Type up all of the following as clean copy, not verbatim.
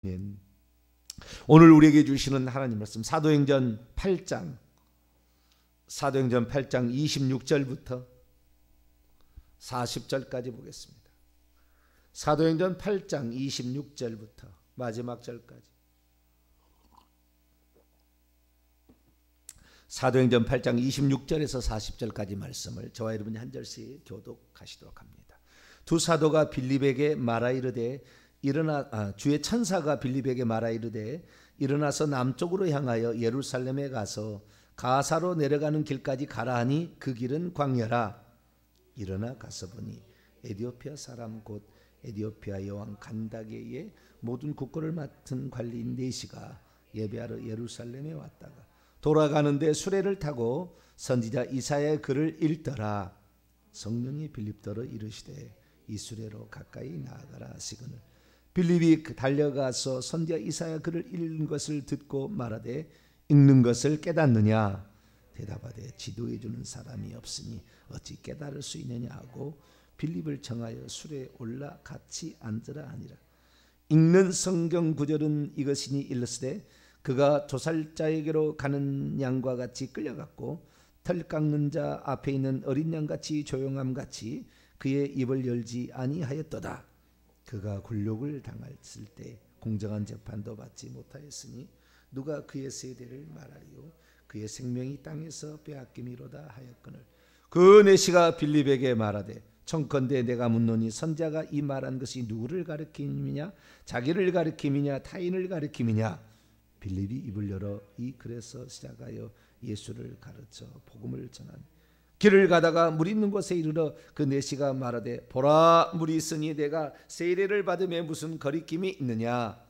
아멘. 오늘 우리에게 주시는 하나님 말씀 사도행전 8장 26절부터 40절까지 보겠습니다. 사도행전 8장 26절부터 마지막 절까지. 사도행전 8장 26절에서 40절까지 말씀을 저와 여러분이 한 절씩 교독하시도록 합니다. 두 사도가 빌립에게 말하 이르되 주의 천사가 빌립에게 말하 이르되 일어나서 남쪽으로 향하여 예루살렘에 가서 가사로 내려가는 길까지 가라 하니 그 길은 광야라. 일어나 가서 보니 에디오피아 사람 곧 에디오피아 여왕 간다게의 모든 국고를 맡은 관리인 네시가 예배하러 예루살렘에 왔다가 돌아가는데 수레를 타고 선지자 이사야의 글을 읽더라. 성령이 빌립더러 이르시되 이 수레로 가까이 나아가라 하시거늘 빌립이 달려가서 선지자 이사야 글을 읽는 것을 듣고 말하되 읽는 것을 깨닫느냐? 대답하되 지도해 주는 사람이 없으니 어찌 깨달을 수 있느냐 하고 빌립을 청하여 수레에 올라 같이 앉으라 하니라. 읽는 성경 구절은 이것이니 일렀으되 그가 도살자에게로 가는 양과 같이 끌려갔고 털 깎는 자 앞에 있는 어린 양같이 조용함같이 그의 입을 열지 아니하였도다. 그가 굴욕을 당했을 때 공정한 재판도 받지 못하였으니 누가 그의 세대를 말하리요? 그의 생명이 땅에서 빼앗김이로다 하였거늘 그 네시가 빌립에게 말하되 청컨대 내가 묻노니 선자가 이 말한 것이 누구를 가리킴이냐? 자기를 가리킴이냐? 타인을 가리킴이냐? 빌립이 입을 열어 이 글에서 시작하여 예수를 가르쳐 복음을 전하니 길을 가다가 물 있는 곳에 이르러 그 네시가 말하되 보라 물이 있으니 내가 세례를 받음에 무슨 거리낌이 있느냐?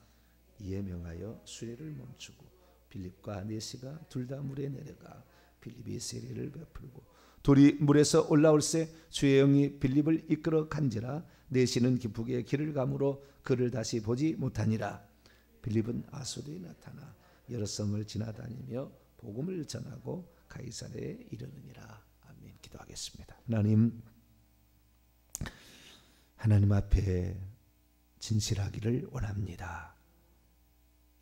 이에 명하여 수레를 멈추고 빌립과 네시가 둘 다 물에 내려가 빌립이 세례를 베풀고 돌이 물에서 올라올새 주의 영이 빌립을 이끌어 간지라 네시는 기쁘게 길을 가므로 그를 다시 보지 못하니라. 빌립은 아소도에 나타나 여러 성을 지나다니며 복음을 전하고 가이사랴에 이르느니라. 아멘. 기도하겠습니다. 하나님 앞에 진실하기를 원합니다.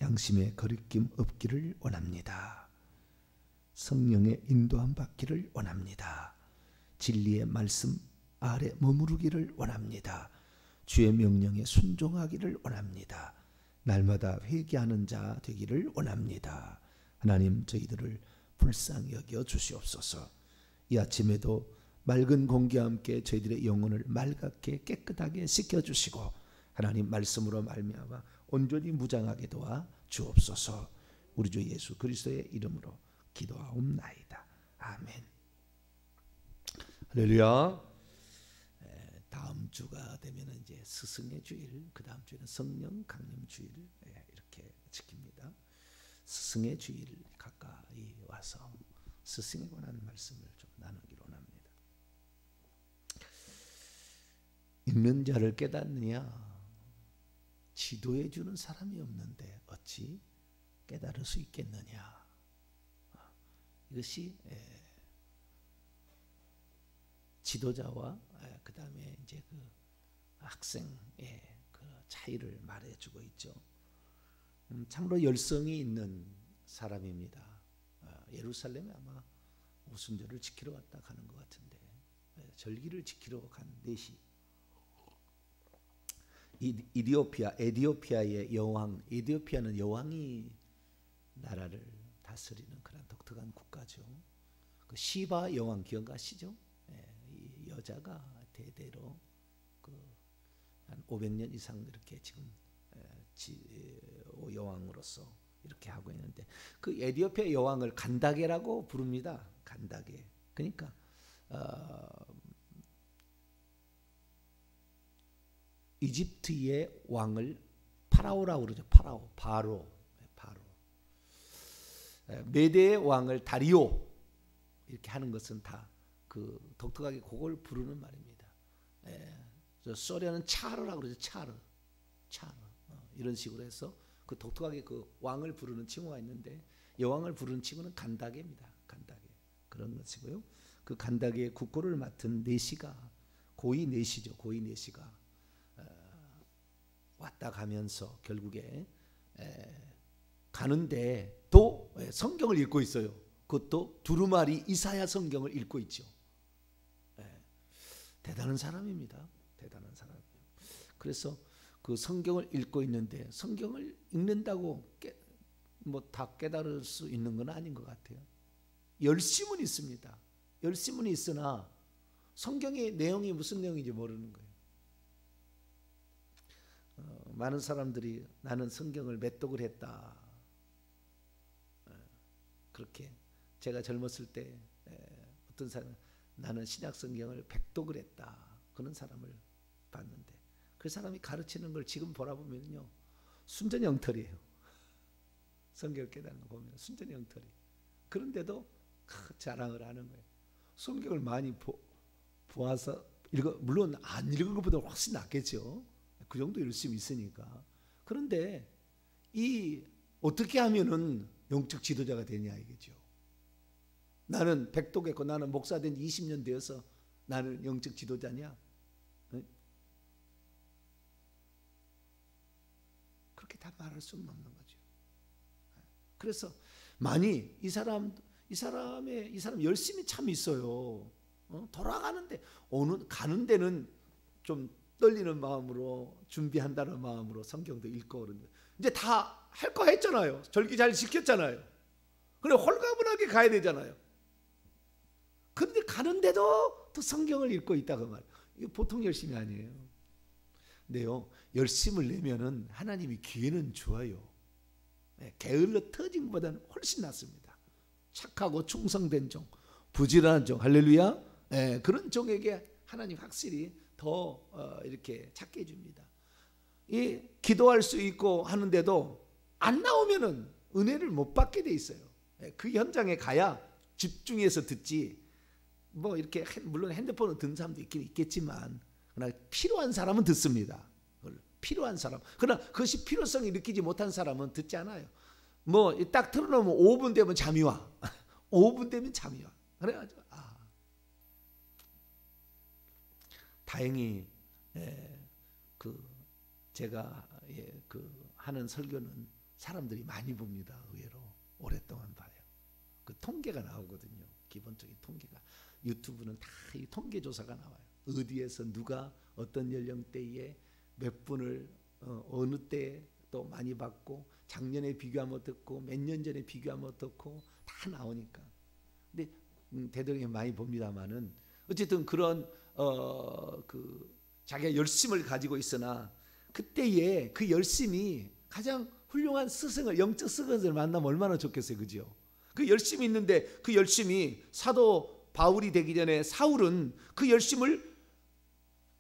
양심의 거리낌 없기를 원합니다. 성령의 인도함 받기를 원합니다. 진리의 말씀 아래 머무르기를 원합니다. 주의 명령에 순종하기를 원합니다. 날마다 회개하는 자 되기를 원합니다. 하나님 저희들을 불쌍히 여겨 주시옵소서. 이 아침에도 맑은 공기와 함께 저희들의 영혼을 맑게 깨끗하게 씻겨주시고 하나님 말씀으로 말미암아 온전히 무장하게 도와 주옵소서. 우리 주 예수 그리스도의 이름으로 기도하옵나이다. 아멘. 할렐루야. 다음 주가 되면 이제 스승의 주일, 그 다음 주에는 성령 강림 주일 이렇게 지킵니다. 스승의 주일 가까이 와서 스승에 관한 말씀을 좀 나누기로 합니다. 읽는 자를 깨닫느냐? 지도해 주는 사람이 없는데 어찌 깨달을 수 있겠느냐? 이것이 지도자와 그 다음에 이제 그 학생의 그 차이를 말해주고 있죠. 참으로 열성이 있는 사람입니다. 예루살렘에 아마 오순절을 지키러 왔다 가는 것 같은데 절기를 지키러 간 네시. 에디오피아의 여왕, 에디오피아는 여왕이 나라를 다스리는 그런 독특한 국가죠. 그 시바 여왕 기억하시죠? 이 여자가 대대로 한 500년 이상 이렇게 지금 여왕으로서 이렇게 하고 있는데 그 에디오피아 여왕을 간다게라고 부릅니다. 간다게. 그러니까 이집트의 왕을 파라오라고 그러죠. 바로. 메대의 왕을 다리오 이렇게 하는 것은 다 그 독특하게 그걸 부르는 말입니다. 소련은 차르라고 그러죠. 차르. 이런 식으로 해서 그 독특하게 그 왕을 부르는 칭호가 있는데 여왕을 부르는 칭호는 간다게입니다. 간다게 그런 것이고요. 그 간다게의 국고를 맡은 네시가 고이 네시가 왔다 가면서 결국에 가는데 또 성경을 읽고 있어요. 그것도 두루마리 이사야 성경을 읽고 있죠. 대단한 사람입니다. 대단한 사람. 그래서 그 성경을 읽고 있는데 성경을 읽는다고 뭐 다 깨달을 수 있는 건 아닌 것 같아요. 열심은 있습니다. 열심은 있으나 성경의 내용이 무슨 내용인지 모르는 거예요. 많은 사람들이 나는 성경을 몇 독을 했다. 그렇게 제가 젊었을 때 어떤 사람 나는 신약 성경을 100독을 했다. 그런 사람을 봤는데 그 사람이 가르치는 걸 지금 돌아보면요 순전영털이에요. 성경을 깨닫는 거 보면 순전영털이. 그런데도 자랑을 하는 거예요. 성경을 많이 보아서 물론 안 읽은 것보다 훨씬 낫겠죠. 그 정도 열심히 있으니까. 그런데 어떻게 하면은 영적 지도자가 되냐 이거죠. 나는 100독 했고 나는 목사 된 20년 되어서 나는 영적 지도자냐? 그렇게 다 말할 수는 없는 거죠. 그래서 많이 이 사람 열심히 참 있어요. 돌아가는데 가는 데는 좀 떨리는 마음으로 준비한다는 마음으로 성경도 읽고 그러는데 이제 다 할 거 했잖아요. 절기 잘 지켰잖아요. 그래 홀가분하게 가야 되잖아요. 그런데 가는데도 또 성경을 읽고 있다 그 말이에요. 이거 보통 열심이 아니에요. 근데요 열심을 내면은 하나님이 기회는 좋아요. 게을러 터진 것보다는 훨씬 낫습니다. 착하고 충성된 종, 부지런한 종, 할렐루야. 그런 종에게 하나님 확실히 더 이렇게 찾게 해줍니다. 기도할 수 있고 하는데도 안 나오면은 은혜를 못 받게 돼 있어요. 그 현장에 가야 집중해서 듣지. 뭐 이렇게 물론 핸드폰을 듣는 사람도 있긴 있겠지만 그러나 필요한 사람은 듣습니다. 필요한 사람. 그러나 그것이 필요성이 느끼지 못한 사람은 듣지 않아요. 뭐 딱 틀어놓으면 5분 되면 잠이 와. 5분 되면 잠이 와. 그래가지고 다행히 제가 하는 설교는 사람들이 많이 봅니다. 의외로 오랫동안 봐요. 그 통계가 나오거든요. 기본적인 통계가 유튜브는 다 이 통계 조사가 나와요. 어디에서 누가 어떤 연령대에 몇 분을 어느 때 또 많이 받고 작년에 비교하면 어떻고 몇 년 전에 비교하면 어떻고 다 나오니까. 근데 대통령이 많이 봅니다만은 어쨌든 그런 자기가 열심을 가지고 있으나 그때에 그 열심이 가장 훌륭한 스승을 영적 스승을 만나면 얼마나 좋겠어요, 그죠? 그 열심이 있는데 그 열심이 사도 바울이 되기 전에 사울은 그 열심을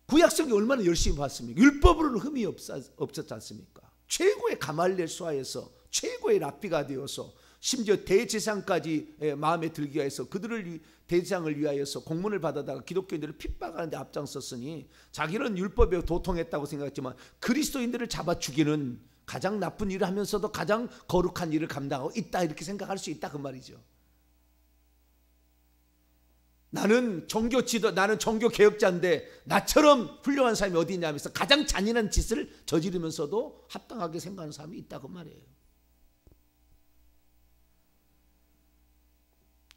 구약성이 얼마나 열심히 봤습니까? 율법으로는 흠이 없었지 않습니까? 최고의 가말리엘 수하에서 최고의 랍비가 되어서 심지어 대제사장까지 마음에 들기 위해서 그들을 대제사장을 위하여서 공문을 받아다가 기독교인들을 핍박하는데 앞장섰으니 자기는 율법에 도통했다고 생각했지만 그리스도인들을 잡아 죽이는 가장 나쁜 일을 하면서도 가장 거룩한 일을 감당하고 있다 이렇게 생각할 수 있다 그 말이죠. 나는 종교 개혁자인데 나처럼 훌륭한 사람이 어디 있냐 하면서 가장 잔인한 짓을 저지르면서도 합당하게 생각하는 사람이 있다 그 말이에요.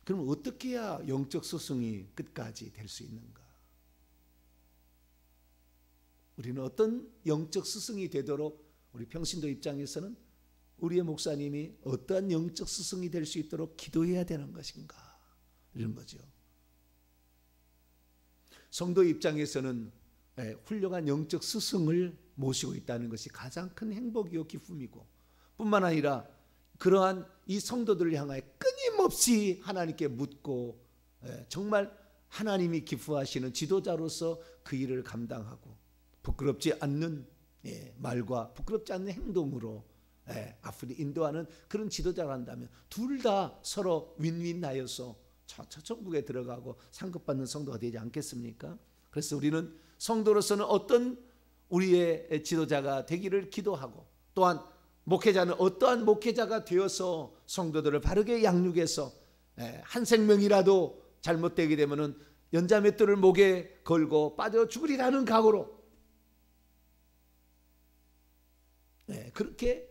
그럼 어떻게 해야 영적 스승이 끝까지 될 수 있는가? 우리는 어떤 영적 스승이 되도록 우리 평신도 입장에서는 우리의 목사님이 어떠한 영적 스승이 될 수 있도록 기도해야 되는 것인가? 이런 거죠. 성도 입장에서는 훌륭한 영적 스승을 모시고 있다는 것이 가장 큰 행복이요 기쁨이고 뿐만 아니라 그러한 이 성도들을 향하여 끊임없이 하나님께 묻고 정말 하나님이 기뻐하시는 지도자로서 그 일을 감당하고 부끄럽지 않는 말과 부끄럽지 않는 행동으로 앞으로 인도하는 그런 지도자를 한다면 둘 다 서로 윈윈하여서 천국에 들어가고 상급받는 성도가 되지 않겠습니까? 그래서 우리는 성도로서는 어떤 우리의 지도자가 되기를 기도하고 또한 목회자는 어떠한 목회자가 되어서 성도들을 바르게 양육해서 한 생명이라도 잘못되게 되면은 연자맷돌을 목에 걸고 빠져 죽으리라는 각오로 그렇게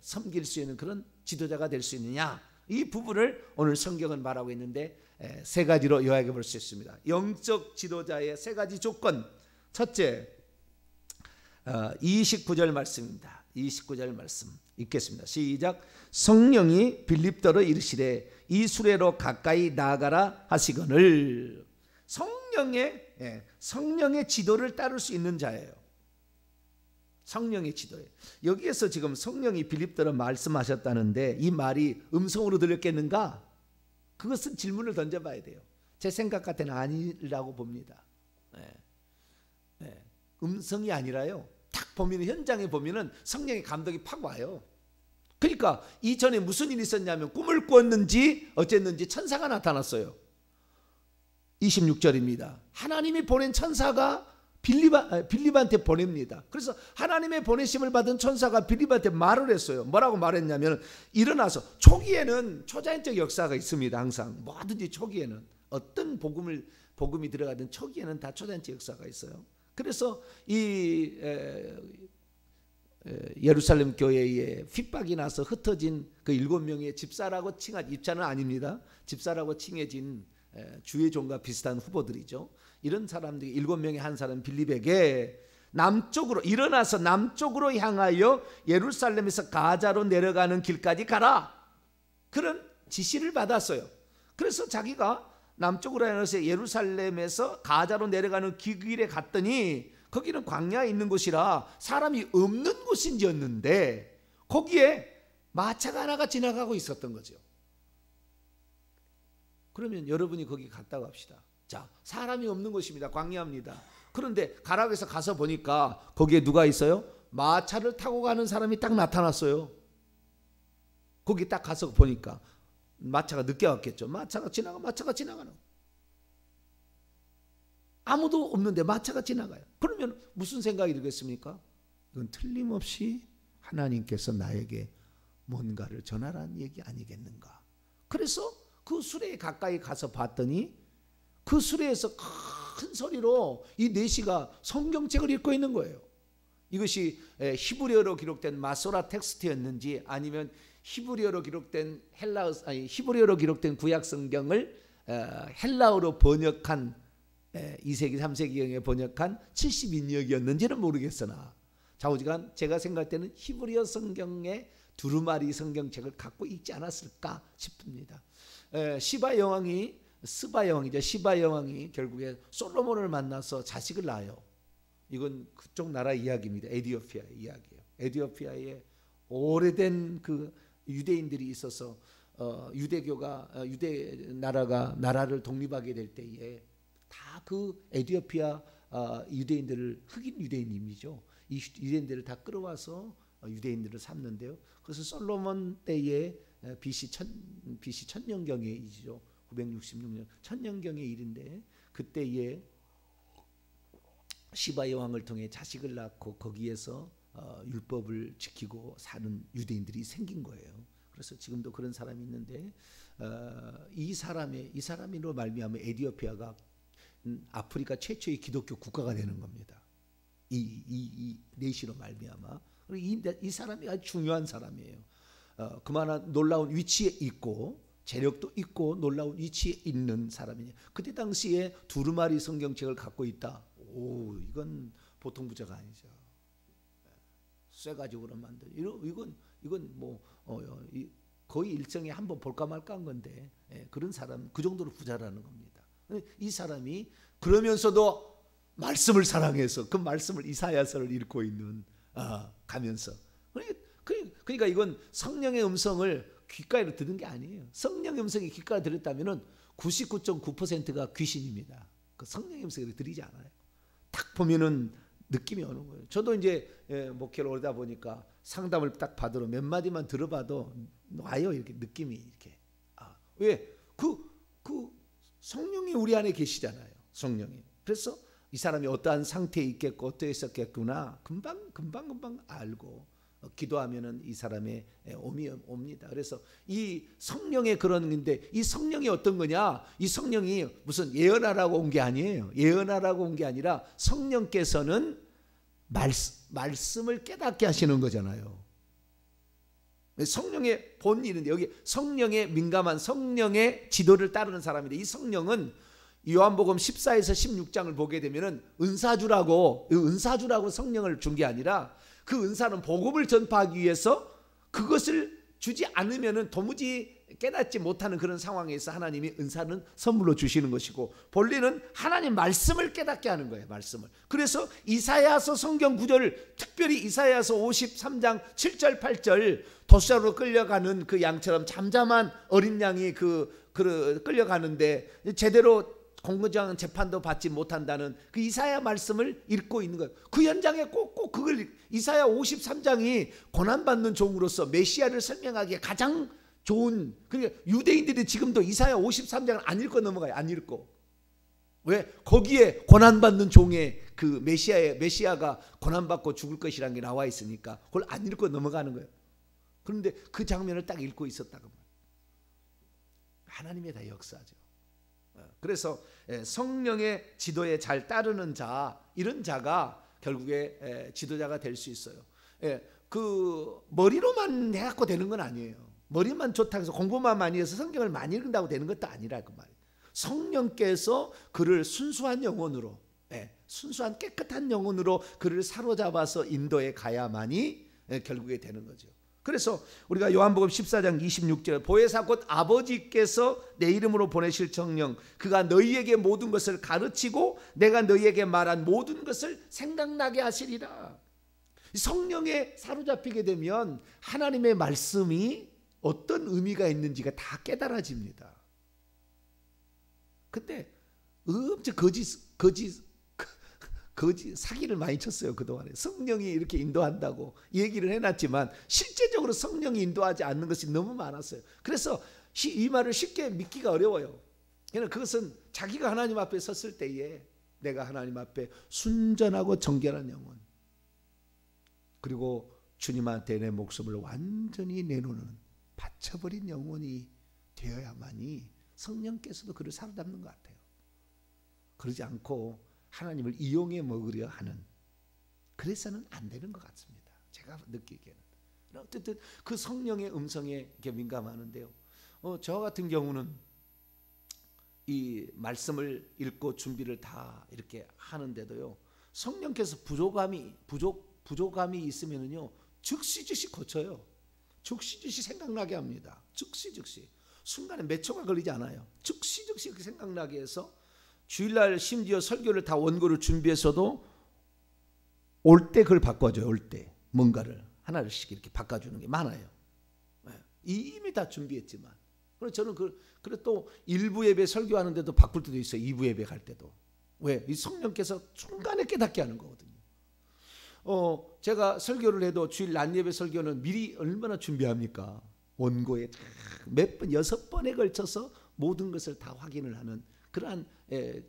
섬길 수 있는 그런 지도자가 될 수 있느냐, 이 부분을 오늘 성경은 말하고 있는데 세 가지로 요약해 볼 수 있습니다. 영적 지도자의 세 가지 조건. 첫째, 29절 말씀입니다. 29절 말씀 읽겠습니다. 시작. 성령이 빌립더로 이르시되 이 수레로 가까이 나아가라 하시거늘. 성령의 지도를 따를 수 있는 자예요. 성령의 지도예요. 여기에서 지금 성령이 빌립더로 말씀하셨다는데 이 말이 음성으로 들렸겠는가? 그것은 질문을 던져봐야 돼요. 제 생각 같아는 아니라고 봅니다. 음성이 아니라요, 딱 보면 현장에 보면은 성령의 감독이 팍 와요. 그러니까 이전에 무슨 일이 있었냐면 꿈을 꾸었는지 어쨌는지 천사가 나타났어요. 26절입니다. 하나님이 보낸 천사가 빌립한테 보냅니다. 그래서 하나님의 보내심을 받은 천사가 빌립한테 말을 했어요. 뭐라고 말했냐면, 일어나서, 초기에는 초자연적 역사가 있습니다. 항상 뭐든지 초기에는 어떤 복음이 들어가든 초기에는 다 초자연적 역사가 있어요. 그래서 이 예루살렘 교회에 핍박이 나서 흩어진 그 7명의 집사라고 칭한, 입자는 아닙니다. 집사라고 칭해진 주의 종과 비슷한 후보들이죠. 이런 사람들이 7명의 한 사람 빌립에게 남쪽으로 일어나서 남쪽으로 향하여 예루살렘에서 가자로 내려가는 길까지 가라, 그런 지시를 받았어요. 그래서 자기가 남쪽으로 향해서 예루살렘에서 가자로 내려가는 길에 갔더니 거기는 광야에 있는 곳이라 사람이 없는 곳인지였는데 거기에 마차가 하나가 지나가고 있었던 거죠. 그러면 여러분이 거기 갔다고 합시다. 자, 사람이 없는 곳입니다. 광야입니다. 그런데 가라고 해서 가서 보니까 거기에 누가 있어요? 마차를 타고 가는 사람이 딱 나타났어요. 거기 딱 가서 보니까 마차가 늦게 왔겠죠. 마차가 지나가는. 아무도 없는데 마차가 지나가요. 그러면 무슨 생각이 들겠습니까? 이건 틀림없이 하나님께서 나에게 뭔가를 전하라는 얘기 아니겠는가. 그래서 그 수레에 가까이 가서 봤더니 그 수레에서 큰 소리로 이 네시가 성경책을 읽고 있는 거예요. 이것이 히브리어로 기록된 마소라 텍스트였는지 아니면 히브리어로 기록된 히브리어로 기록된 구약 성경을 헬라어로 번역한 2세기 3세기경에 번역한 70인역이었는지는 모르겠으나 좌우지간 제가 생각할 때는 히브리어 성경의 두루마리 성경책을 갖고 있지 않았을까 싶습니다. 스바 여왕이 결국에 솔로몬을 만나서 자식을 낳아요. 이건 그쪽 나라 이야기입니다. 에티오피아 이야기예요. 에티오피아에 오래된 그 유대인들이 있어서 유대 나라를 독립하게 될 때에 다 그 에티오피아 유대인들을, 흑인 유대인이죠. 이 유대인들을 다 끌어와서 유대인들을 삼는데요. 그래서 솔로몬 때에 BC 1000년경의 966년 1000년경의 일인데 그때에 시바 여왕을 통해 자식을 낳고 거기에서 율법을 지키고 사는 유대인들이 생긴 거예요. 그래서 지금도 그런 사람이 있는데 이 사람으로 말미암아 에티오피아가 아프리카 최초의 기독교 국가가 되는 겁니다. 이 네시로 말미암아. 이 사람이 아주 중요한 사람이에요. 그만한 놀라운 위치에 있고 재력도 있고 놀라운 위치에 있는 사람이냐. 그때 당시에 두루마리 성경책을 갖고 있다. 오, 이건 보통 부자가 아니죠. 쇠가지고로 만든 이건 뭐 거의 일생에 한번 볼까 말까 한 건데 그런 사람, 그 정도로 부자라는 겁니다. 이 사람이 그러면서도 말씀을 사랑해서 그 말씀을 이사야서를 읽고 있는 가면서 그러니까 이건 성령의 음성을 귓가에 들은 게 아니에요. 성령의 음성이 귓가에 들었다면은 99.9%가 귀신입니다. 그 성령의 음성을 들리지 않아요. 딱 보면은 느낌이 오는 거예요. 저도 이제 목회를 오다 보니까 상담을 딱 받으러 몇 마디만 들어봐도 와요. 이렇게 느낌이 이렇게. 왜? 그 성령이 우리 안에 계시잖아요. 성령이. 그래서 이 사람이 어떠한 상태에 있겠고 어떠해 있었겠구나 금방 알고 기도하면은 이 사람의 오미 옵니다. 그래서 이 성령의 그런 건데 이 성령이 어떤 거냐? 이 성령이 무슨 예언하라고 온 게 아니에요. 예언하라고 온 게 아니라 성령께서는 말씀을 깨닫게 하시는 거잖아요. 성령의 본일인데 여기 성령에 민감한 성령의 지도를 따르는 사람인데 이 성령은 요한복음 14에서 16장을 보게 되면은 은사주라고 성령을 준 게 아니라 그 은사는 복음을 전파하기 위해서 그것을 주지 않으면은 도무지 깨닫지 못하는 그런 상황에서 하나님이 은사는 선물로 주시는 것이고 본래는 하나님 말씀을 깨닫게 하는 거예요. 말씀을. 그래서 이사야서 성경 구절을 특별히 이사야서 53장 7절 8절 도시로 끌려가는 그 양처럼 잠잠한 어린 양이 끌려가는데 제대로 공정한 재판도 받지 못한다는 그 이사야 말씀을 읽고 있는 거예요. 그 현장에 꼭 그걸 이사야 53장이 고난받는 종으로서 메시아를 설명하기에 가장 좋은, 그러니까 유대인들이 지금도 이사야 53장을 안 읽고 넘어가요. 안 읽고. 왜? 거기에 고난받는 종의 그 메시아가 고난받고 죽을 것이라는 게 나와 있으니까 그걸 안 읽고 넘어가는 거예요. 그런데 그 장면을 딱 읽고 있었다고 말이에요. 하나님의 다 역사죠. 그래서 성령의 지도에 잘 따르는 자, 이런 자가 결국에 지도자가 될 수 있어요. 그 머리로만 해갖고 되는 건 아니에요. 머리만 좋다고 해서 공부만 많이 해서 성경을 많이 읽는다고 되는 것도 아니라 그 말이에요. 성령께서 그를 순수한 영혼으로, 순수한 깨끗한 영혼으로 그를 사로잡아서 인도에 가야만이 결국에 되는 거죠. 그래서 우리가 요한복음 14장 26절 보혜사 곧 아버지께서 내 이름으로 보내실 성령 그가 너희에게 모든 것을 가르치고 내가 너희에게 말한 모든 것을 생각나게 하시리라. 성령에 사로잡히게 되면 하나님의 말씀이 어떤 의미가 있는지가 다 깨달아집니다. 근데 엄청 거짓 사기를 많이 쳤어요. 그동안에 성령이 이렇게 인도한다고 얘기를 해놨지만 실제적으로 성령이 인도하지 않는 것이 너무 많았어요. 그래서 이 말을 쉽게 믿기가 어려워요. 그러나 그것은 자기가 하나님 앞에 섰을 때에 내가 하나님 앞에 순전하고 정결한 영혼 그리고 주님한테 내 목숨을 완전히 내놓는 바쳐버린 영혼이 되어야만이 성령께서도 그를 사로잡는 것 같아요. 그러지 않고 하나님을 이용해 먹으려 하는, 그래서는 안 되는 것 같습니다. 제가 느끼기에는. 어쨌든 그 성령의 음성에 민감하는데요. 저 같은 경우는 이 말씀을 읽고 준비를 다 이렇게 하는데도요. 성령께서 부족함이 있으면은요. 즉시 고쳐요. 즉시 생각나게 합니다. 즉시 순간에 몇 초가 걸리지 않아요. 즉시 그렇게 생각나게 해서 주일날 심지어 설교를 다 원고를 준비해서도 올 때 그걸 바꿔줘요. 올 때 뭔가를 하나씩 이렇게 바꿔주는 게 많아요. 이미 다 준비했지만 그래서 저는 그래 또 1부 예배 설교하는데도 바꿀 때도 있어요. 2부 예배 갈 때도. 왜? 이 성령께서 순간에 깨닫게 하는 거거든요. 제가 설교를 해도 주일 낮 예배 설교는 미리 얼마나 준비합니까? 원고에 몇 번, 6번에 걸쳐서 모든 것을 다 확인을 하는 그러한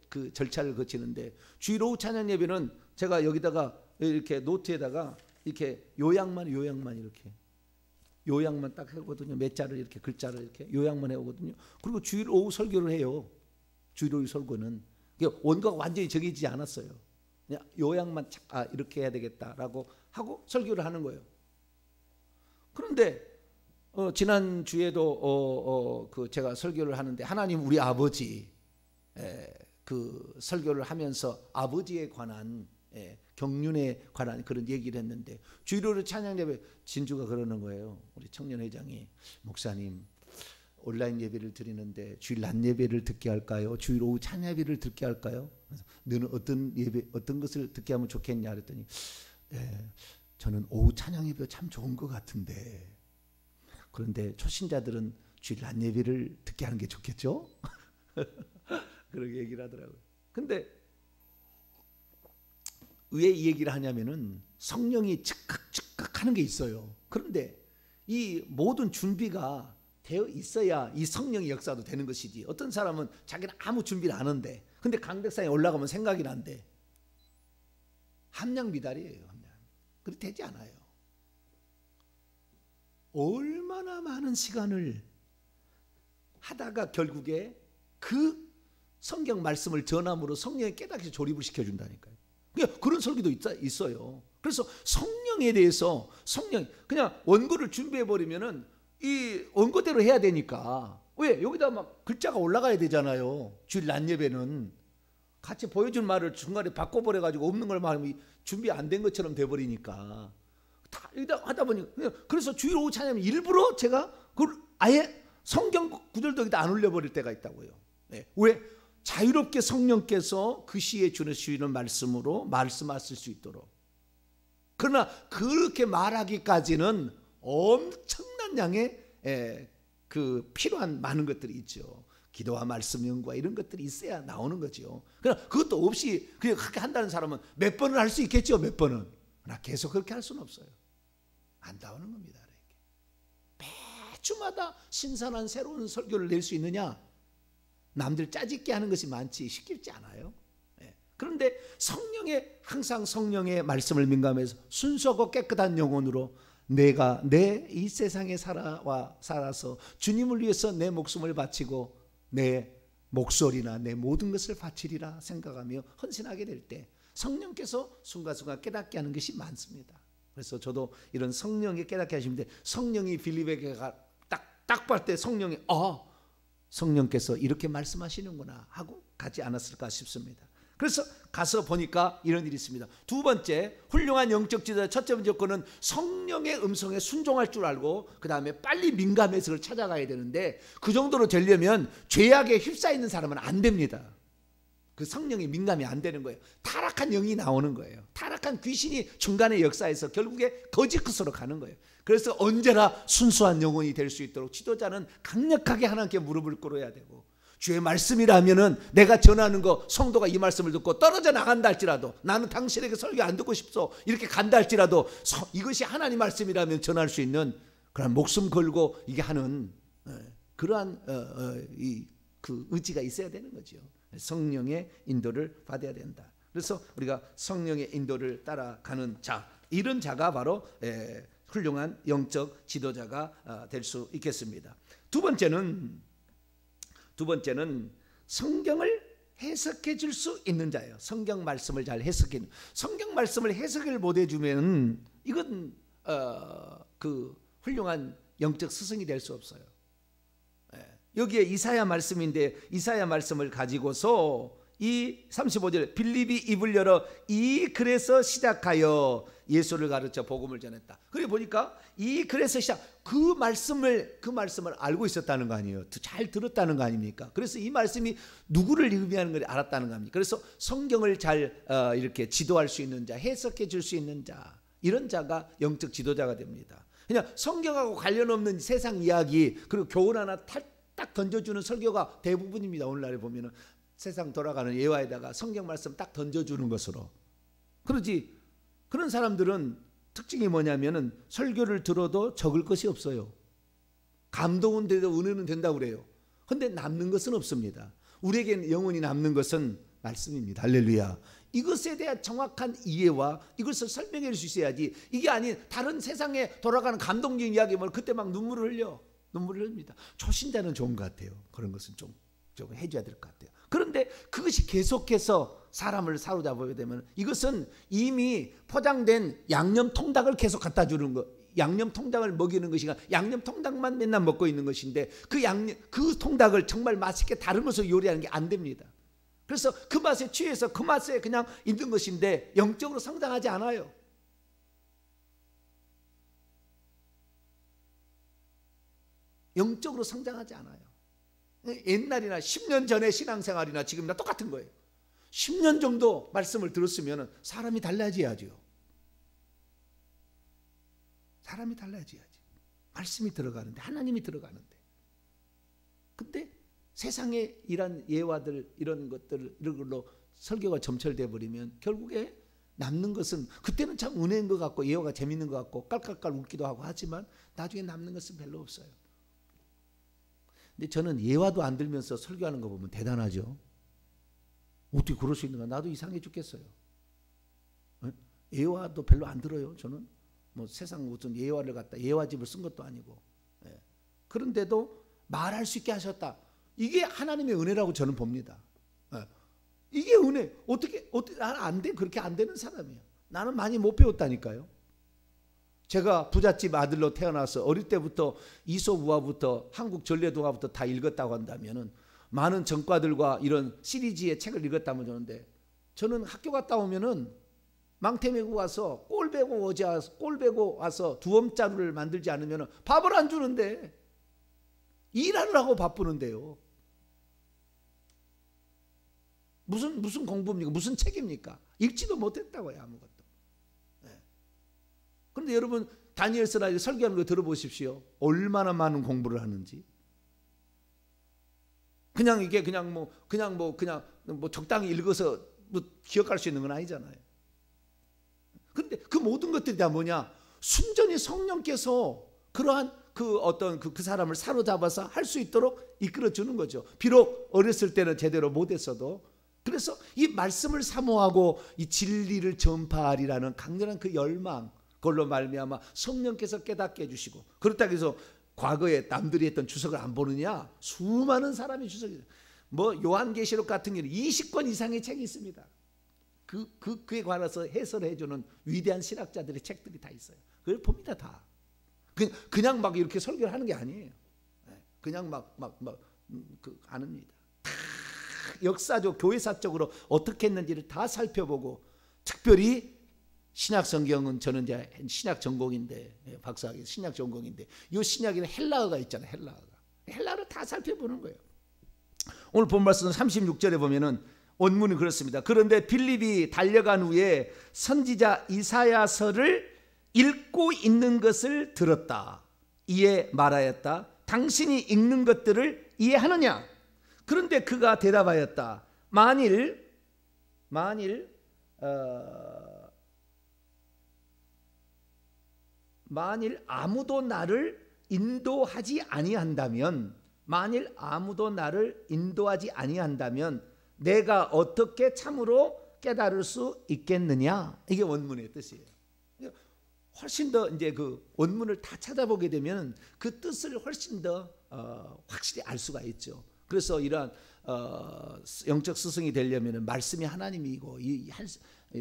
그 절차를 거치는데 주일 오후 찬양 예배는 제가 여기다가 이렇게 노트에다가 이렇게 요약만 이렇게 요약만 딱 해오거든요. 몇 자를 이렇게 글자를 이렇게 요약만 해오거든요. 그리고 주일 오후 설교를 해요. 주일 오후 설교는 원고가 완전히 정해지지 않았어요. 그냥 요약만 이렇게 해야 되겠다라고 하고 설교를 하는 거예요. 그런데 지난 주에도 그 제가 설교를 하는데 하나님 우리 아버지 그 설교를 하면서 아버지에 관한 경륜에 관한 그런 얘기를 했는데 주일오후 찬양 예배 진주가 그러는 거예요. 우리 청년회장이 목사님 온라인 예배를 드리는데 주일 낮 예배를 듣게 할까요? 주일 오후 찬양 예배를 듣게 할까요? 너는 어떤 것을 듣게 하면 좋겠냐 그랬더니 저는 오후 찬양 예배가 참 좋은 것 같은데 그런데 초신자들은 주일 낮 예배를 듣게 하는 게 좋겠죠? 그렇게 얘기를 하더라고요. 근데 왜 이 얘기를 하냐면은 성령이 즉각 하는 게 있어요. 그런데 이 모든 준비가 되어 있어야 이 성령의 역사도 되는 것이지. 어떤 사람은 자기는 아무 준비를 안 하는데 근데 강백상에 올라가면 생각이 난대. 함량 미달이에요. 그렇게 되지 않아요. 얼마나 많은 시간을 하다가 결국에 그 성경 말씀을 전함으로 성령의 깨닫게 조립을 시켜준다니까요. 그런 설교도 있어요. 그래서 성령에 대해서 성령 그냥 원고를 준비해 버리면은 이 원고대로 해야 되니까 왜 여기다 막 글자가 올라가야 되잖아요. 주일 낮 예배는 같이 보여준 말을 중간에 바꿔버려 가지고 없는 걸 말하면 준비 안 된 것처럼 돼 버리니까 다 여기다 하다 보니 그래서 주일 오후 찬양하면 일부러 제가 그걸 아예 성경 구절도 여기다 안 올려버릴 때가 있다고요. 네. 왜? 자유롭게 성령께서 그 시에 주시는 말씀으로 말씀하실 수 있도록. 그러나 그렇게 말하기까지는 엄청난 양의 그 필요한 많은 것들이 있죠. 기도와 말씀 연구와 이런 것들이 있어야 나오는 거죠. 그러나 그것도 없이 그냥 그렇게 한다는 사람은 몇 번을 할 수 있겠죠. 몇 번은. 그러나 계속 그렇게 할 수는 없어요. 안 나오는 겁니다. 매주마다 신선한 새로운 설교를 낼 수 있느냐? 남들 짜집게 하는 것이 많지 쉽지 않아요. 그런데 성령의 항상 성령의 말씀을 민감해서 순수하고 깨끗한 영혼으로 내가 내 이 세상에 살아서 주님을 위해서 내 목숨을 바치고 내 목소리나 내 모든 것을 바치리라 생각하며 헌신하게 될 때 성령께서 순간순간 깨닫게 하는 것이 많습니다. 그래서 저도 이런 성령이 깨닫게 하시는데 성령이 빌립에게 딱 볼 때 성령이 성령께서 이렇게 말씀하시는구나 하고 가지 않았을까 싶습니다. 그래서 가서 보니까 이런 일이 있습니다. 두 번째 훌륭한 영적 지도자 첫째 조건은 성령의 음성에 순종할 줄 알고 그 다음에 빨리 민감해서 그걸 찾아가야 되는데 그 정도로 되려면 죄악에 휩싸이는 사람은 안 됩니다. 그 성령이 민감이 안 되는 거예요. 타락한 영이 나오는 거예요. 타락한 귀신이 중간에 역사해서 결국에 거짓 끝으로 가는 거예요. 그래서 언제나 순수한 영혼이 될 수 있도록 지도자는 강력하게 하나님께 무릎을 꿇어야 되고 주의 말씀이라면은 내가 전하는 거 성도가 이 말씀을 듣고 떨어져 나간다 할지라도 나는 당신에게 설교 안 듣고 싶소 이렇게 간다 할지라도 이것이 하나님 말씀이라면 전할 수 있는 그런 목숨 걸고 이게 하는 그러한 그 의지가 있어야 되는 거죠. 성령의 인도를 받아야 된다. 그래서 우리가 성령의 인도를 따라가는 자 이런 자가 바로 훌륭한 영적 지도자가 될 수 있겠습니다. 두 번째는 성경을 해석해 줄 수 있는 자예요. 성경 말씀을 잘 해석해. 성경 말씀을 해석을 못 해주면 이건 그 훌륭한 영적 스승이 될 수 없어요. 여기에 이사야 말씀인데 이사야 말씀을 가지고서 이 35절 빌립이 입을 열어 이 글에서 시작하여 예수를 가르쳐 복음을 전했다. 그래 보니까 이 글에서 그 말씀을 알고 있었다는 거 아니에요. 잘 들었다는 거 아닙니까? 그래서 이 말씀이 누구를 의미하는 걸 알았다는 거 아닙니까? 그래서 성경을 잘 이렇게 지도할 수 있는 자, 해석해 줄 수 있는 자, 이런 자가 영적 지도자가 됩니다. 그냥 성경하고 관련 없는 세상 이야기 그리고 교훈 하나 딱 던져주는 설교가 대부분입니다. 오늘날에 보면은 세상 돌아가는 예화에다가 성경 말씀 딱 던져주는 것으로. 그러지 그런 사람들은 특징이 뭐냐면은 설교를 들어도 적을 것이 없어요. 감동은 되고 은혜는 된다고 그래요. 그런데 남는 것은 없습니다. 우리에게는 영원히 남는 것은 말씀입니다. 할렐루야. 이것에 대한 정확한 이해와 이것을 설명해 줄 수 있어야지. 이게 아닌 다른 세상에 돌아가는 감동적인 이야기면 그때 막 눈물을 흘립니다. 초신자는 좋은 것 같아요. 그런 것은 좀 해줘야 될 것 같아요. 그런데 그것이 계속해서 사람을 사로잡아야 되면 이것은 이미 포장된 양념 통닭을 계속 갖다 주는 거. 양념 통닭을 먹이는 것이 아니라 양념 통닭만 맨날 먹고 있는 것인데 그 통닭을 정말 맛있게 다루면서 요리하는 게 안 됩니다. 그래서 그 맛에 취해서 그 맛에 그냥 있는 것인데 영적으로 성장하지 않아요. 영적으로 성장하지 않아요. 옛날이나 10년 전의 신앙생활이나 지금이나 똑같은 거예요. 10년 정도 말씀을 들었으면 사람이 달라져야죠. 사람이 달라져야지. 말씀이 들어가는데 하나님이 들어가는데. 근데 세상에 이런 예화들 이런 것들 이런 걸로 설교가 점철돼 버리면 결국에 남는 것은 그때는 참 은혜인 것 같고 예화가 재밌는 것 같고 깔깔깔 웃기도 하고 하지만 나중에 남는 것은 별로 없어요. 근데 저는 예화도 안 들면서 설교하는 거 보면 대단하죠. 어떻게 그럴 수 있는가? 나도 이상해 죽겠어요. 예화도 별로 안 들어요. 저는 뭐 세상 무슨 예화를 갖다 예화집을 쓴 것도 아니고. 그런데도 말할 수 있게 하셨다. 이게 하나님의 은혜라고 저는 봅니다. 이게 은혜. 어떻게 안 돼? 그렇게 안 되는 사람이야. 나는 많이 못 배웠다니까요. 제가 부잣집 아들로 태어나서 어릴 때부터 이솝우화부터 한국 전래동화부터 다 읽었다고 한다면은 많은 전과들과 이런 시리즈의 책을 읽었다면 좋은데, 저는 학교 갔다 오면은 망태 메고 와서 꼴 베고 와서 두엄자루를 만들지 않으면 밥을 안 주는데, 일하느라고 바쁘는데요. 무슨 공부입니까? 무슨 책입니까? 읽지도 못했다고요, 아무것도. 그런데 여러분, 다니엘서나 설교하는 거 들어보십시오. 얼마나 많은 공부를 하는지. 그냥 이게 그냥 적당히 읽어서 뭐 기억할 수 있는 건 아니잖아요. 그런데 그 모든 것들이 다 뭐냐? 순전히 성령께서 그러한 그 사람을 사로잡아서 할 수 있도록 이끌어 주는 거죠. 비록 어렸을 때는 제대로 못했어도. 그래서 이 말씀을 사모하고 이 진리를 전파하리라는 강렬한 그 열망, 그걸로 말미암아 성령께서 깨닫게 해주시고, 그렇다고 해서 과거에 남들이 했던 주석을 안 보느냐? 수많은 사람이 주석이, 뭐 요한계시록 같은 경우는 20권 이상의 책이 있습니다. 그에 관해서 해설을 해주는 위대한 신학자들의 책들이 다 있어요. 그걸 봅니다. 다 그냥 막 이렇게 설교를 하는 게 아니에요. 그냥 아닙니다. 다 역사적 교회사적으로 어떻게 했는지를 다 살펴보고, 특별히 신약 성경은 저는 이제 신약 전공인데, 박사학위 신약 전공인데, 이 신약에는 헬라어가 있잖아요. 헬라어를 다 살펴보는 거예요. 오늘 본 말씀 36절에 보면은 원문이 그렇습니다. 그런데 빌립이 달려간 후에 선지자 이사야서를 읽고 있는 것을 들었다. 이에 말하였다. 당신이 읽는 것들을 이해하느냐? 그런데 그가 대답하였다. 만일 아무도 나를 인도하지 아니한다면, 내가 어떻게 참으로 깨달을 수 있겠느냐? 이게 원문의 뜻이에요. 훨씬 더 이제 그 원문을 다 찾아보게 되면 그 뜻을 훨씬 더 확실히 알 수가 있죠. 그래서 이러한 영적 스승이 되려면 말씀이 하나님이고, 이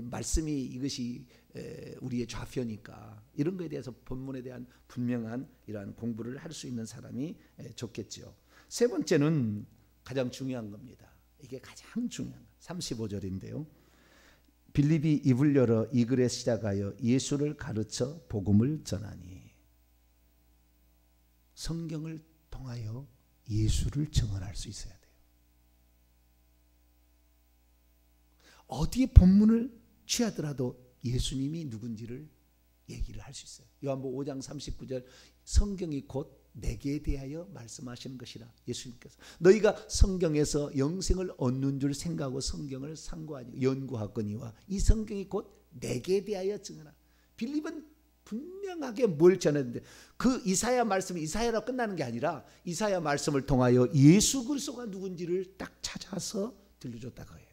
말씀이 이것이 우리의 좌표니까, 이런 것에 대해서 본문에 대한 분명한 이러한 공부를 할 수 있는 사람이 좋겠죠. 세 번째는 가장 중요한 겁니다. 이게 가장 중요한 35절인데요. 빌립이 입을 열어 이 글에 시작하여 예수를 가르쳐 복음을 전하니. 성경을 통하여 예수를 증언할 수 있어야 돼요. 어디에 본문을 취하더라도 예수님이 누군지를 얘기를 할 수 있어요. 요한복음 5장 39절, 성경이 곧 내게 대하여 말씀하시는 것이라. 예수님께서 너희가 성경에서 영생을 얻는 줄 생각하고 성경을 상고하니 연구하거니와 이 성경이 곧 내게 대하여 증언하라. 빌립은 분명하게 뭘 전했는데, 그 이사야 말씀이 이사야로 끝나는 게 아니라 이사야 말씀을 통하여 예수 그리스도가 누군지를 딱 찾아서 들려줬다고 해요.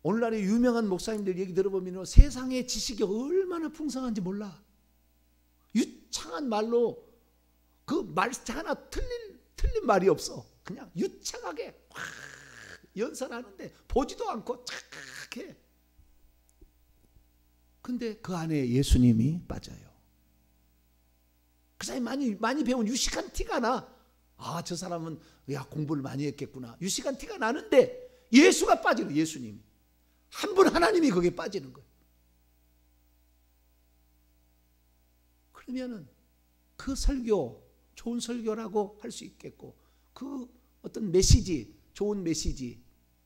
오늘날의 유명한 목사님들 얘기 들어보면 세상의 지식이 얼마나 풍성한지 몰라. 유창한 말로 그 말 하나 틀린 말이 없어. 그냥 유창하게 확 연설하는데 보지도 않고 착해. 근데 그 안에 예수님이 빠져요. 그 사람이 많이 배운 유식한 티가 나. 아, 저 사람은 공부를 많이 했겠구나. 유식한 티가 나는데 예수가 빠지는, 예수님. 한 분 하나님이 거기에 빠지는 거예요. 그러면은 그 설교, 좋은 설교라고 할 수 있겠고, 그 어떤 메시지, 좋은 메시지,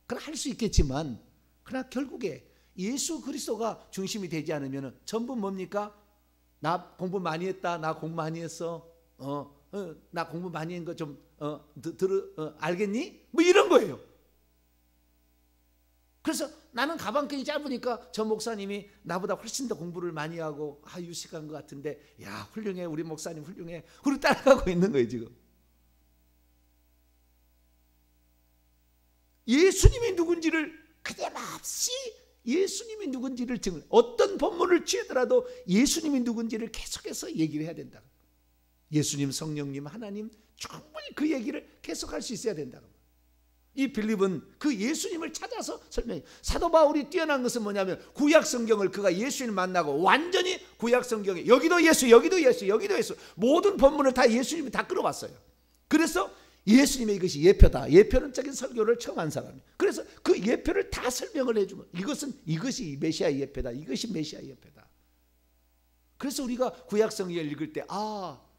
그걸 할 수 있겠지만, 그러나 결국에 예수 그리스도가 중심이 되지 않으면 전부 뭡니까? 나 공부 많이 했다, 나 공부 많이 했어, 나 공부 많이 한 거 좀 알겠니? 뭐 이런 거예요. 그래서 나는 가방끈이 짧으니까 저 목사님이 나보다 훨씬 더 공부를 많이 하고 유식한 것 같은데, 야 훌륭해, 우리 목사님 훌륭해, 그리고 따라가고 있는 거예요 지금. 예수님이 누군지를 그대없이 예수님이 누군지를 증언, 어떤 본문을 취하더라도 예수님이 누군지를 계속해서 얘기를 해야 된다. 예수님, 성령님, 하나님, 충분히 그 얘기를 계속할 수 있어야 된다. 이 빌립은 그 예수님을 찾아서 설명해. 사도 바울이 뛰어난 것은 뭐냐면 구약 성경을 그가 예수님 만나고 완전히 구약 성경에 여기도 예수, 여기도 예수, 여기도 예수, 모든 본문을 다 예수님이 다 끌어왔어요. 그래서 예수님의 이것이 예표다. 예표론적인 설교를 처음 한 사람이에요. 그래서 그 예표를 다 설명을 해주면 이것이 메시아의 예표다. 이것이 메시아의 예표다. 그래서 우리가 구약 성경을 읽을 때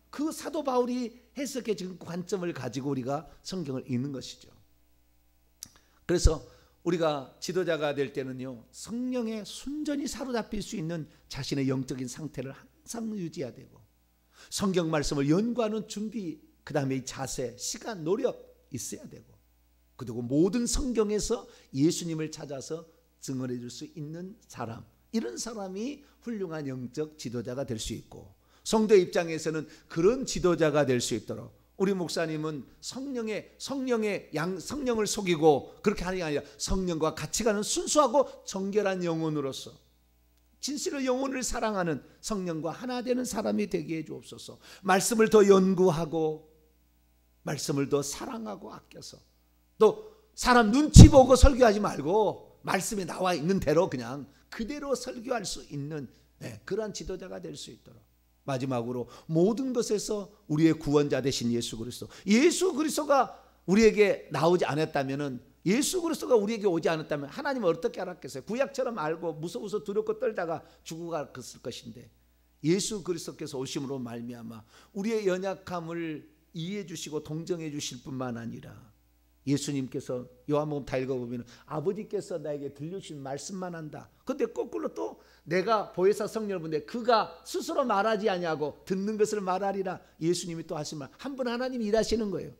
그 사도 바울이 해석해 준 관점을 가지고 우리가 성경을 읽는 것이죠. 그래서 우리가 지도자가 될 때는요, 성령에 순전히 사로잡힐 수 있는 자신의 영적인 상태를 항상 유지해야 되고, 성경 말씀을 연구하는 준비, 그 다음에 자세, 시간, 노력 있어야 되고, 그리고 모든 성경에서 예수님을 찾아서 증언해 줄 수 있는 사람, 이런 사람이 훌륭한 영적 지도자가 될 수 있고, 성도 입장에서는 그런 지도자가 될 수 있도록 우리 목사님은 성령을 속이고 그렇게 하는 게 아니라 성령과 같이 가는 순수하고 정결한 영혼으로서 진실의 영혼을 사랑하는 성령과 하나 되는 사람이 되게 해 주옵소서. 말씀을 더 연구하고 말씀을 더 사랑하고 아껴서, 또 사람 눈치 보고 설교하지 말고 말씀에 나와 있는 대로 그냥 그대로 설교할 수 있는 그러한 지도자가 될 수 있도록, 마지막으로 모든 것에서 우리의 구원자 되신 예수 그리스도가 우리에게 나오지 않았다면, 예수 그리스도가 우리에게 오지 않았다면 하나님은 어떻게 알았겠어요? 구약처럼 알고 무서워서 두렵고 떨다가 죽어갔을 것인데, 예수 그리스도께서 오심으로 말미암아 우리의 연약함을 이해해 주시고 동정해 주실 뿐만 아니라, 예수님께서 요한복음 다 읽어보면 아버지께서 나에게 들려주신 말씀만 한다. 그런데 거꾸로 또 내가 보혜사 성령을 보는데 그가 스스로 말하지 아니하고 듣는 것을 말하리라. 예수님이 또 하신 말, 한 분 하나님이 일하시는 거예요.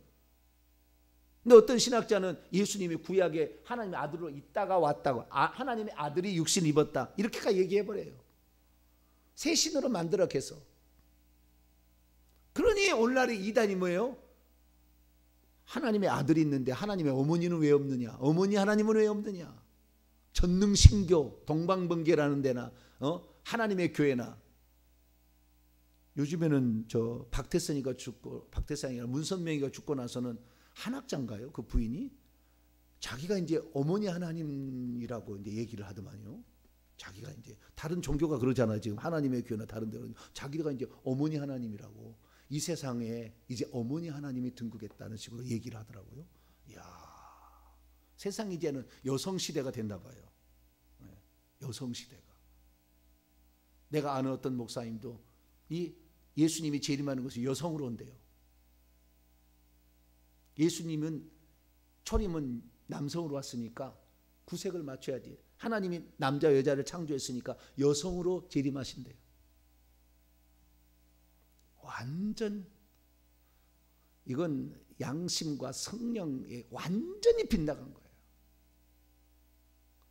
근데 어떤 신학자는 예수님이 구약에 하나님의 아들로 있다가 왔다고, 하나님의 아들이 육신 입었다, 이렇게까지 얘기해버려요. 새 신으로 만들어 계속. 그러니 오늘날의 이단이 뭐예요? 하나님의 아들이 있는데 하나님의 어머니는 왜 없느냐, 어머니 하나님은 왜 없느냐, 전능신교 동방번개라는 데나 하나님의 교회나, 요즘에는 저 박태선이가 죽고, 박태선이가 문선명이가 죽고 나서는 한학자인가요? 그 부인이 자기가 이제 어머니 하나님이라고 이제 얘기를 하더만요. 자기가 이제 다른 종교가 그러잖아요. 지금 하나님의 교회나 다른 데로 자기가 이제 어머니 하나님이라고, 이 세상에 이제 어머니 하나님이 등극했다는 식으로 얘기를 하더라고요. 이야, 세상 이제는 여성 시대가 됐나 봐요. 여성 시대가. 내가 아는 어떤 목사님도 이 예수님이 재림하는 것이 여성으로 온대요. 예수님은 초림은 남성으로 왔으니까 구색을 맞춰야지. 하나님이 남자 여자를 창조했으니까 여성으로 재림하신대요. 완전 이건 양심과 성령에 완전히 빗나간 거예요.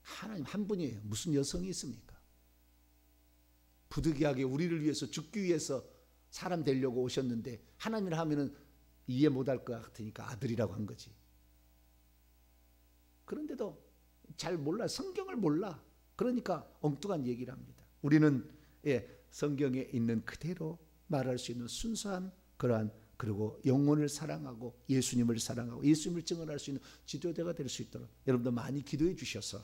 하나님 한 분이에요. 무슨 여성이 있습니까? 부득이하게 우리를 위해서 죽기 위해서 사람 되려고 오셨는데, 하나님을 하면은 이해 못할 것 같으니까 아들이라고 한 거지. 그런데도 잘 몰라, 성경을 몰라. 그러니까 엉뚱한 얘기를 합니다. 우리는 성경에 있는 그대로 말할 수 있는 순수한 그러한, 그리고 영혼을 사랑하고 예수님을 사랑하고 예수님을 증언할 수 있는 지도자가 될 수 있도록 여러분들 많이 기도해 주셔서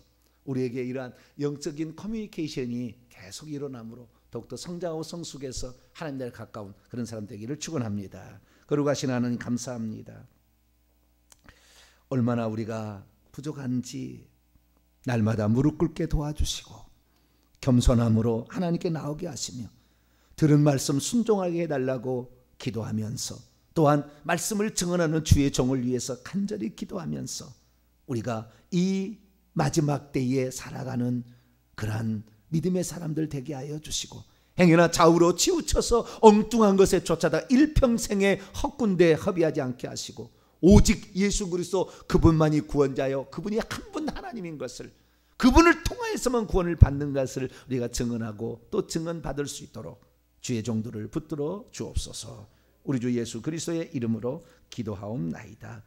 우리에게 이러한 영적인 커뮤니케이션이 계속 일어남으로 더욱더 성장하고 성숙해서 하나님 나라에 가까운 그런 사람 되기를 축원합니다. 거룩하신 하나님 감사합니다. 얼마나 우리가 부족한지 날마다 무릎 꿇게 도와주시고 겸손함으로 하나님께 나오게 하시며 들은 말씀 순종하게 해달라고 기도하면서, 또한 말씀을 증언하는 주의 종을 위해서 간절히 기도하면서 우리가 이 마지막 때에 살아가는 그러한 믿음의 사람들 되게 하여 주시고, 행여나 좌우로 치우쳐서 엉뚱한 것에 쫓아다 일평생에 헛군데 허비하지 않게 하시고, 오직 예수 그리스도 그분만이 구원자요, 그분이 한 분 하나님인 것을, 그분을 통하여서만 구원을 받는 것을 우리가 증언하고 또 증언받을 수 있도록 주의 종들을 붙들어 주옵소서. 우리 주 예수 그리스도의 이름으로 기도하옵나이다.